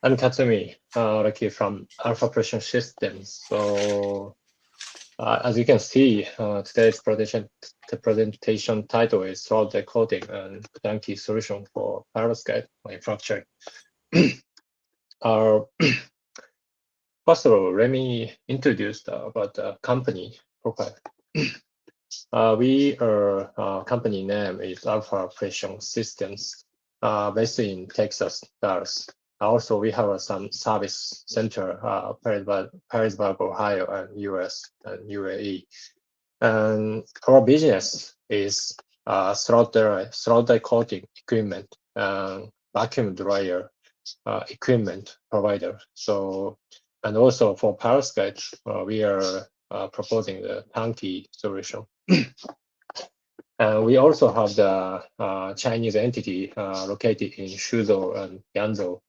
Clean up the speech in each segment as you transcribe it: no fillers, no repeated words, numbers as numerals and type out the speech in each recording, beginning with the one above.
I'm Katsumi Araki from Alpha Pressure Systems. So, as you can see, today's presentation title is Solve the Coding and Turnkey Solution for Perovskite Manufacturing. First of all, let me introduce about the company profile. Our company name is Alpha Pressure Systems, based in Texas, Dallas. Also, we have some service center, Perrysburg, Ohio, and US and UAE. And our business is throat die coating equipment and vacuum dryer equipment provider. So, and also for perovskite, we are proposing the turnkey solution. We also have the Chinese entity located in Suzhou and Yanzhou.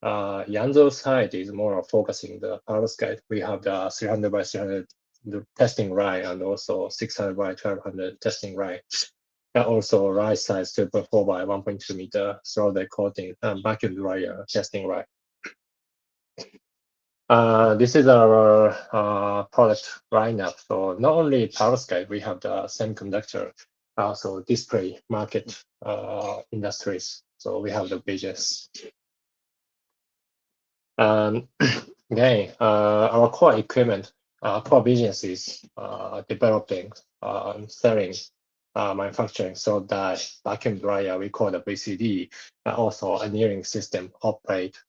Yanzhou side is more focusing the perovskite. We have the 300 by 300 testing line and also 600 by 1200 testing line. And also right size 2.4 by 1.2 meter throat die coating and vacuum dryer testing line. This is our product lineup. So not only perovskite, we have the semiconductor, also display market industries. So we have the business. Again, our core equipment, core business is developing, selling, manufacturing throat die vacuum dryer, we call the VCD, and also annealing system operate.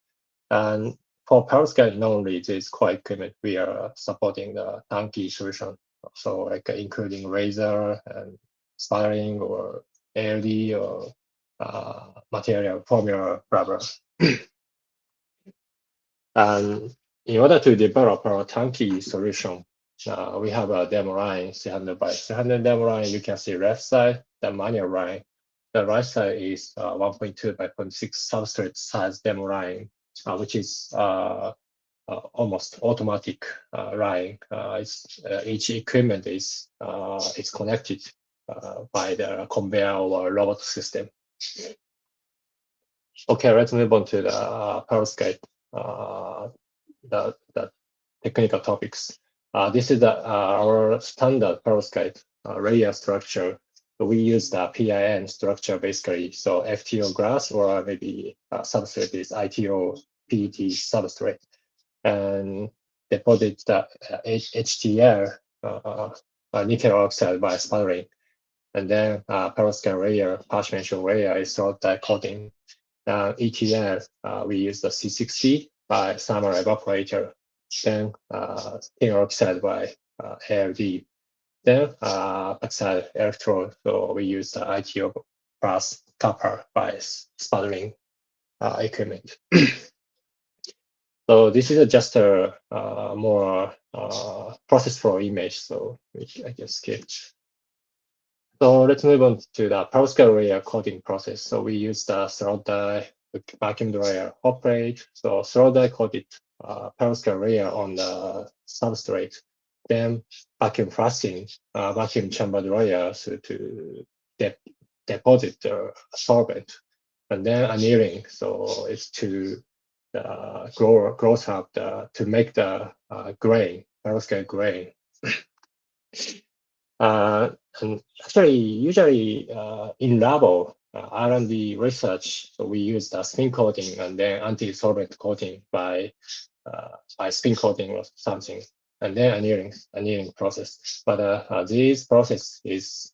And for perovskite, not only this core equipment, we are supporting the turnkey solution. So like including laser and sputtering or ALD or material formula rubber. And in order to develop our turnkey solution, we have a demo line, 300 by 300 demo line. You can see left side, the manual line. The right side is 1.2 by 0.6 substrate size demo line, which is almost automatic line. Each equipment is connected by the conveyor or robot system. Okay, let's move on to the perovskite. The technical topics. This is our standard perovskite layer structure. So we use the PIN structure basically. So FTO glass or maybe substrate is ITO PET substrate, and deposit the HTL nickel oxide by sputtering, and then perovskite layer, parchment layer is throat die coating. ETL, we use the C60 by thermal evaporator, then tin oxide by ALD, then oxide electrode, so we use the ITO plus copper by sputtering equipment. So this is just a more process flow image, so I can skip. So let's move on to the perovskite layer coating process. So we use the throat die vacuum dryer operate. So throat die coated perovskite layer on the substrate, then vacuum flushing vacuum chamber dryer to deposit the solvent, and then annealing. So it's to grow up to make the grain, perovskite grain. And actually, usually in labo R&D research, so we use the spin coating and then anti-solvent coating by spin coating or something, and then annealing process. But this process is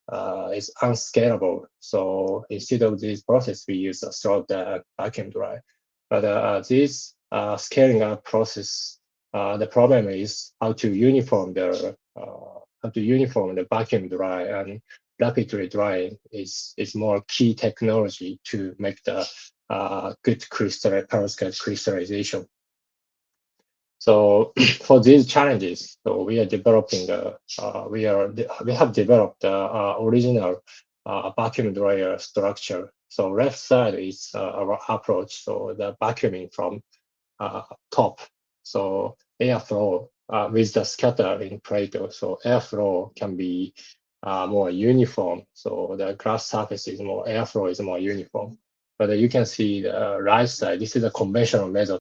unscalable. So instead of this process, we use a throat vacuum dry. But this scaling up process, the problem is how to uniform the vacuum dry, and rapidly drying is more key technology to make the good perovskite crystallization. So for these challenges, so we are developing we have developed the original vacuum dryer structure. So left side is our approach, so the vacuuming from top, so airflow with the scattering plate. So airflow can be more uniform. So the glass surface is more, airflow is more uniform. But you can see the right side, this is a conventional method